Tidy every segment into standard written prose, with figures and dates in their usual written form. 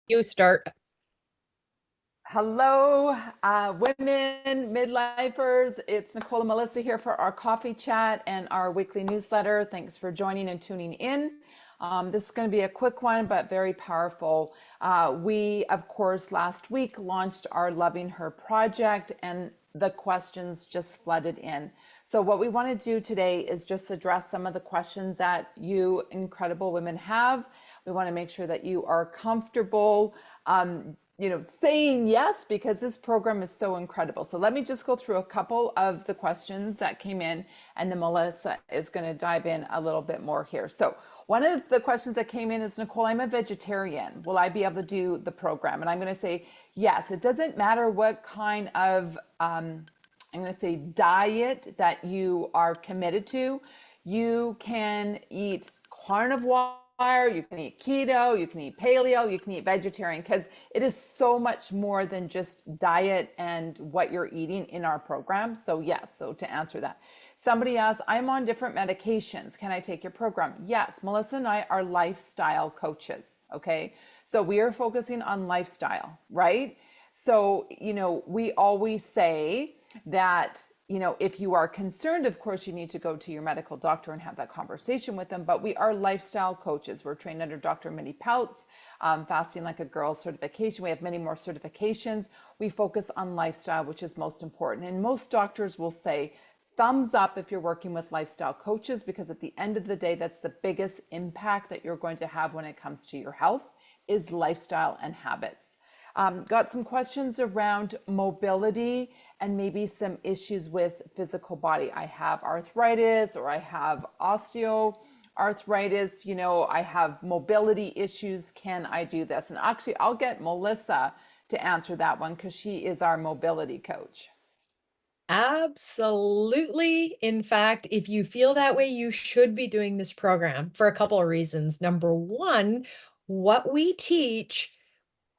You start. Hello, women, midlifers. It's Nicole and Melissa here for our coffee chat and our weekly newsletter. Thanks for joining and tuning in. This is going to be a quick one, but very powerful. We, of course, last week launched our Loving Her project, and the questions just flooded in. So, what we want to do today is just address some of the questions that you incredible women have. We want to make sure that you are comfortable. Saying yes because this program is so incredible. So let me just go through a couple of the questions that came in, and then Melissa is going to dive in a little bit more here. So one of the questions that came in is, Nicole, I'm a vegetarian. Will I be able to do the program? And I'm going to say yes. It doesn't matter what kind of I'm going to say diet that you are committed to. You can eat carnivore, you can eat keto, you can eat paleo, you can eat vegetarian, because it is so much more than just diet and what you're eating in our program. So yes, so to answer that. Somebody asked, I'm on different medications. Can I take your program? Yes, Melissa and I are lifestyle coaches, okay? So we are focusing on lifestyle, right? So, we always say that if you are concerned, of course, you need to go to your medical doctor and have that conversation with them. But we are lifestyle coaches. We're trained under Dr. Minnie Pouts, Fasting Like a Girl certification. We have many more certifications. We focus on lifestyle, which is most important. And most doctors will say, thumbs up if you're working with lifestyle coaches, because at the end of the day, that's the biggest impact that you're going to have when it comes to your health is lifestyle and habits. Got some questions around mobility and maybe some issues with physical body. I have arthritis, or I have osteoarthritis, I have mobility issues. Can I do this? And actually, I'll get Melissa to answer that one because she is our mobility coach. Absolutely. In fact, if you feel that way, you should be doing this program for a couple of reasons. Number one, what we teach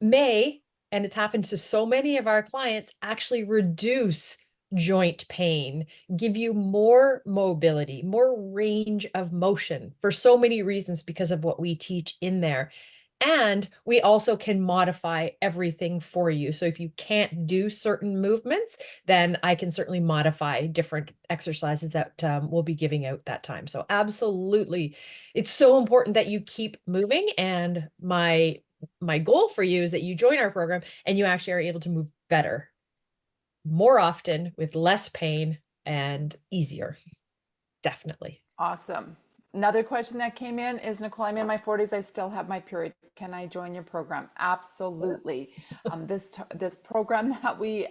may, and it's happened to so many of our clients, actually reduce joint pain, give you more mobility, more range of motion for so many reasons because of what we teach in there. And we also can modify everything for you. So if you can't do certain movements, then I can certainly modify different exercises that we'll be giving out that time. So absolutely, it's so important that you keep moving. And my goal for you is that you join our program and you actually are able to move better, more often, with less pain and easier. Definitely. Awesome. Another question that came in is, Nicole, I'm in my 40s. I still have my period. Can I join your program? Absolutely. This program that we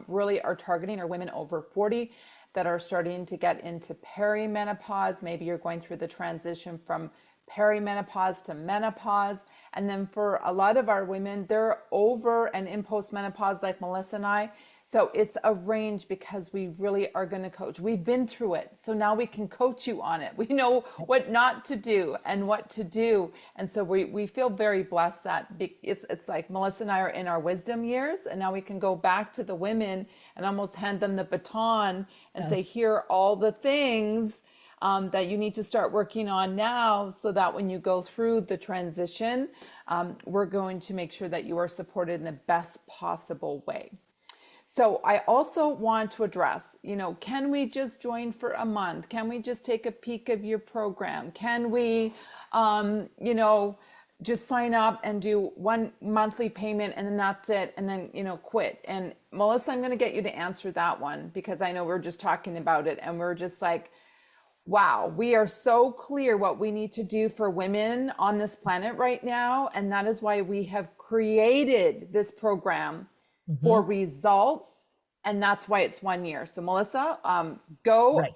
really are targeting are women over 40 that are starting to get into perimenopause. Maybe you're going through the transition from perimenopause to menopause. And then for a lot of our women, they're over and in postmenopause, like Melissa and I. So it's a range because we really are going to coach. We've been through it. So now we can coach you on it. We know what not to do and what to do. And so we feel very blessed that it's like Melissa and I are in our wisdom years, and now we can go back to the women and almost hand them the baton and say, Yes. here are all the things that you need to start working on now, so that when you go through the transition, we're going to make sure that you are supported in the best possible way. So I also want to address, can we just join for a month? Can we just take a peek of your program? Can we, just sign up and do one monthly payment and then that's it, and then, quit? And Melissa, I'm going to get you to answer that one, because I know we're just talking about it and we're just like, wow, we are so clear what we need to do for women on this planet right now. And that is why we have created this program for Mhm. results. And that's why it's 1 year. So Melissa, go Right.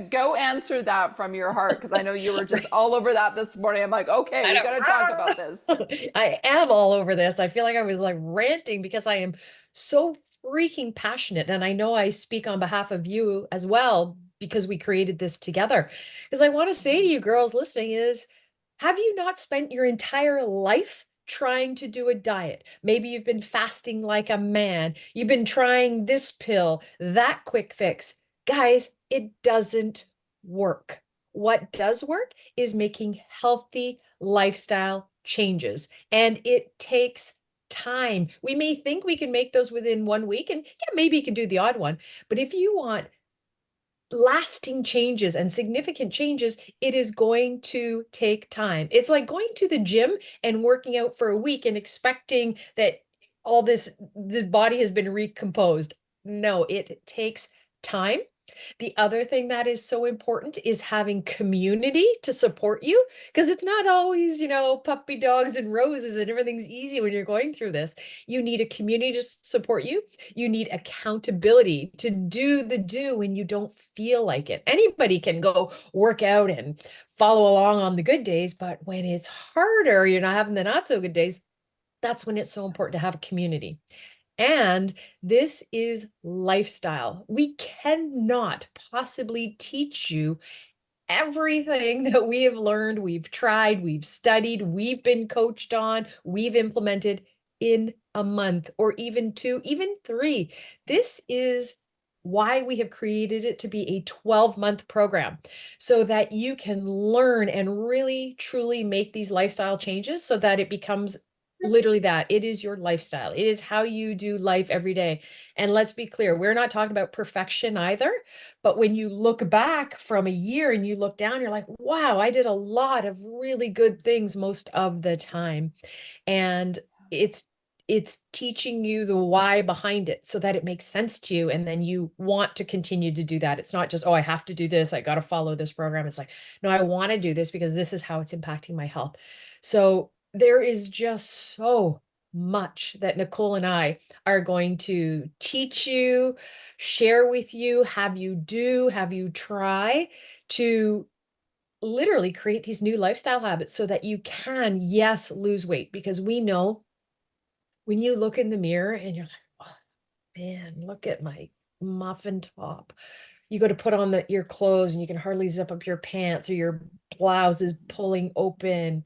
go answer that from your heart, because I know you were just Right. all over that this morning. I'm like, okay, I we got to talk about this. know. I am all over this. I feel like I was like ranting because I am so freaking passionate. And I know I speak on behalf of you as well because we created this together. Because I want to say to you girls listening is, have you not spent your entire life trying to do a diet? Maybe you've been fasting like a man. You've been trying this pill, that quick fix. Guys, it doesn't work. What does work is making healthy lifestyle changes. And it takes time. We may think we can make those within 1 week, and yeah, maybe you can do the odd one. But if you want lasting changes and significant changes, it is going to take time. It's like going to the gym and working out for a week and expecting that all this the body has been recomposed. No, it takes time. The other thing that is so important is having community to support you, because it's not always, puppy dogs and roses and everything's easy when you're going through this. You need a community to support you. You need accountability to do the do when you don't feel like it. Anybody can go work out and follow along on the good days, but when it's harder, you're not having the not so good days, that's when it's so important to have a community. And this is lifestyle. We cannot possibly teach you everything that we have learned, we've tried, we've studied, we've been coached on, we've implemented in a month or even two, even three. This is why we have created it to be a 12-month program so that you can learn and really truly make these lifestyle changes so that it becomes literally that. It is your lifestyle. It is how you do life every day. And let's be clear, we're not talking about perfection either. But when you look back from a year and you look down, you're like, wow, I did a lot of really good things most of the time. And it's teaching you the why behind it so that it makes sense to you. And then you want to continue to do that. It's not just, oh, I have to do this. I got to follow this program. It's like, no, I want to do this because this is how it's impacting my health. So there is just so much that Nicole and I are going to teach you, share with you, have you try to literally create these new lifestyle habits so that you can, yes, lose weight. Because we know when you look in the mirror and you're like, oh man, look at my muffin top. You go to put on your clothes and you can hardly zip up your pants, or your blouse is pulling open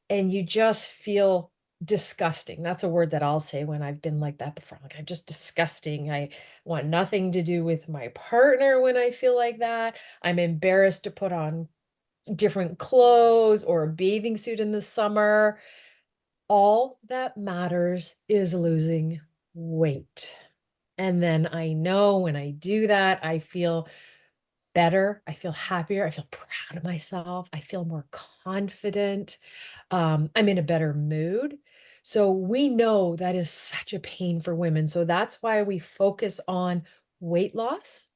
and you just feel disgusting. That's a word that I'll say when I've been like that before. Like, I'm just disgusting. I want nothing to do with my partner when I feel like that. I'm embarrassed to put on different clothes or a bathing suit in the summer. All that matters is losing weight. And then I know when I do that, I feel better. I feel happier. I feel proud of myself. I feel more confident. I'm in a better mood. So we know that is such a pain for women. So that's why we focus on weight loss.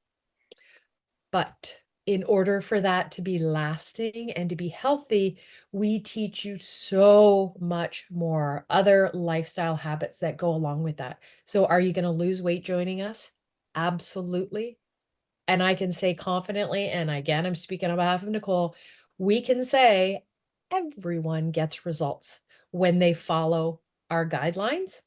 But in order for that to be lasting and to be healthy, we teach you so much more other lifestyle habits that go along with that. So are you going to lose weight joining us? Absolutely. And I can say confidently, and again, I'm speaking on behalf of Nicole, we can say everyone gets results when they follow our guidelines,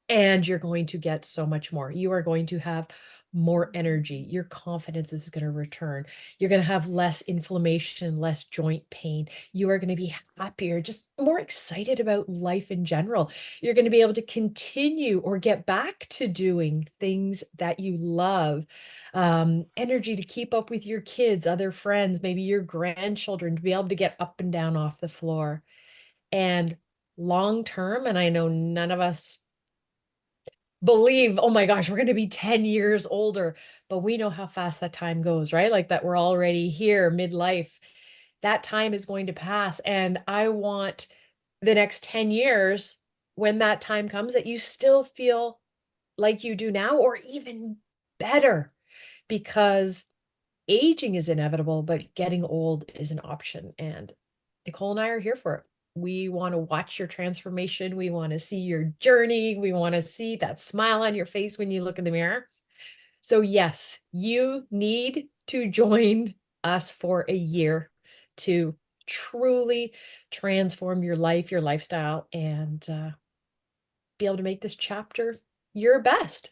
and you're going to get so much more. You are going to have more energy. Your confidence is going to return. You're going to have less inflammation, less joint pain. You are going to be happier, just more excited about life in general. You're going to be able to continue or get back to doing things that you love. Energy to keep up with your kids, other friends, maybe your grandchildren, to be able to get up and down off the floor. And long term, and I know none of us believe, oh my gosh, we're going to be 10 years older, but we know how fast that time goes, right? Like that we're already here midlife. That time is going to pass. And I want the next 10 years, when that time comes, that you still feel like you do now, or even better, because aging is inevitable, but getting old is an option. And Nicole and I are here for it. We want to watch your transformation. We want to see your journey. We want to see that smile on your face when you look in the mirror. So, yes, you need to join us for a year to truly transform your life, your lifestyle, and be able to make this chapter your best.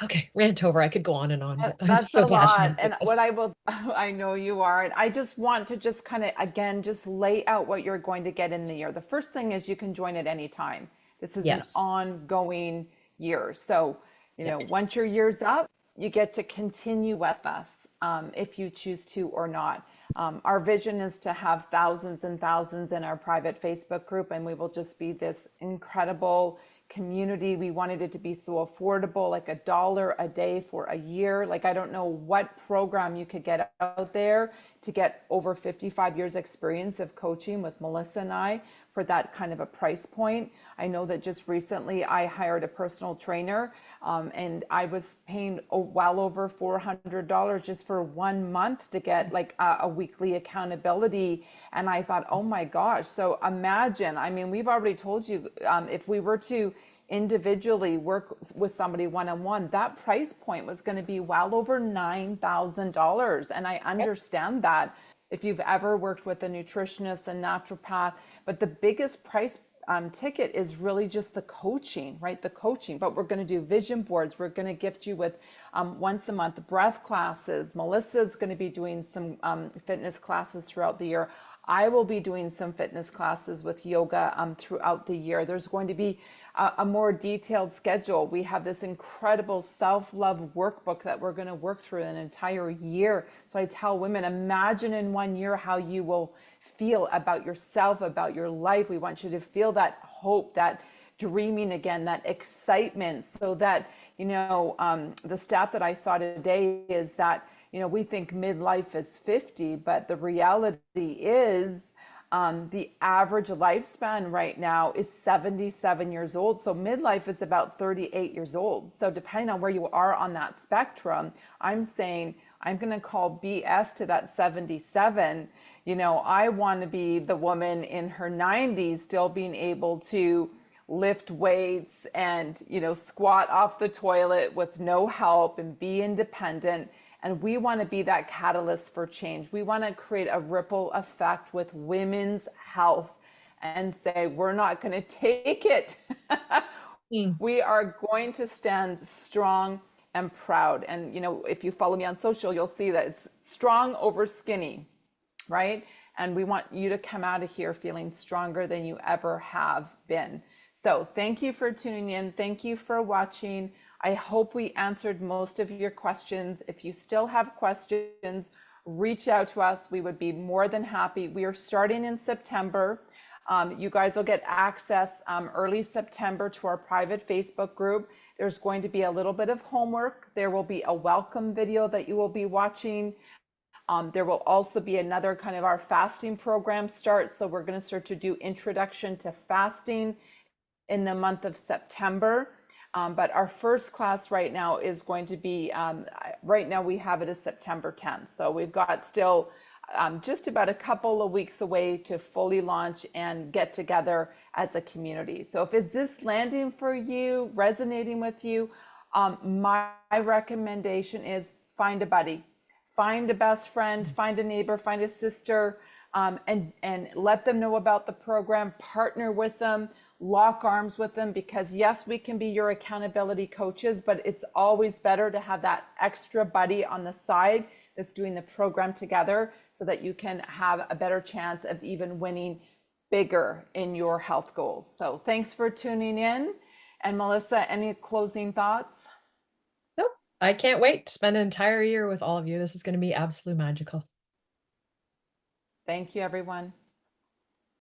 Okay, rant over. I could go on and on, but I'm That's so a lot. passionate about And what this. I will, I know you are. And I just want to just kind of, again, just lay out what you're going to get in the year. The first thing is you can join at any time. This is an Yes. ongoing year. So, Yep. once your year's up, you get to continue with us. if you choose to or not. Our vision is to have thousands and thousands in our private Facebook group, and we will just be this incredible community. We wanted it to be so affordable, like $1 a day for a year. Like, I don't know what program you could get out there to get over 55 years experience of coaching with Melissa and I for that kind of a price point. I know that just recently I hired a personal trainer, and I was paying well over $400 just for 1 month to get like a weekly accountability. And I thought, oh my gosh. So imagine, I mean, we've already told you, if we were to individually work with somebody one-on-one, that price point was going to be well over $9,000. And I understand that if you've ever worked with a nutritionist, a naturopath, but the biggest price ticket is really just the coaching, right? The coaching. But we're going to do vision boards. We're going to gift you with once a month breath classes. Melissa's going to be doing some fitness classes throughout the year. I will be doing some fitness classes with yoga throughout the year. There's going to be a more detailed schedule. We have this incredible self-love workbook that we're going to work through an entire year. So I tell women, imagine in 1 year how you will feel about yourself, about your life. We want you to feel that hope, that dreaming again, that excitement, so that, the stat that I saw today is that, we think midlife is 50, but the reality is the average lifespan right now is 77 years old. So midlife is about 38 years old. So depending on where you are on that spectrum, I'm saying I'm going to call BS to that 77. I want to be the woman in her 90s still being able to lift weights and, squat off the toilet with no help and be independent. And we want to be that catalyst for change. We want to create a ripple effect with women's health and say, we're not going to take it. We are going to stand strong and proud. And, if you follow me on social, you'll see that it's strong over skinny, right? And we want you to come out of here feeling stronger than you ever have been. So thank you for tuning in. Thank you for watching. I hope we answered most of your questions. If you still have questions, reach out to us. We would be more than happy. We are starting in September. You guys will get access early September to our private Facebook group. There's going to be a little bit of homework. There will be a welcome video that you will be watching. There will also be another kind of our fasting program start. So we're going to start to do introduction to fasting in the month of September. But our first class right now is going to be, right now we have it as September 10th. So we've got still just about a couple of weeks away to fully launch and get together as a community. So if is this landing for you, resonating with you, my recommendation is find a buddy, find a best friend, find a neighbor, find a sister, and let them know about the program, partner with them, lock arms with them, because yes, we can be your accountability coaches, but it's always better to have that extra buddy on the side that's doing the program together so that you can have a better chance of even winning bigger in your health goals. So thanks for tuning in. And Melissa, any closing thoughts? Nope. I can't wait to spend an entire year with all of you. This is going to be absolutely magical. Thank you, everyone.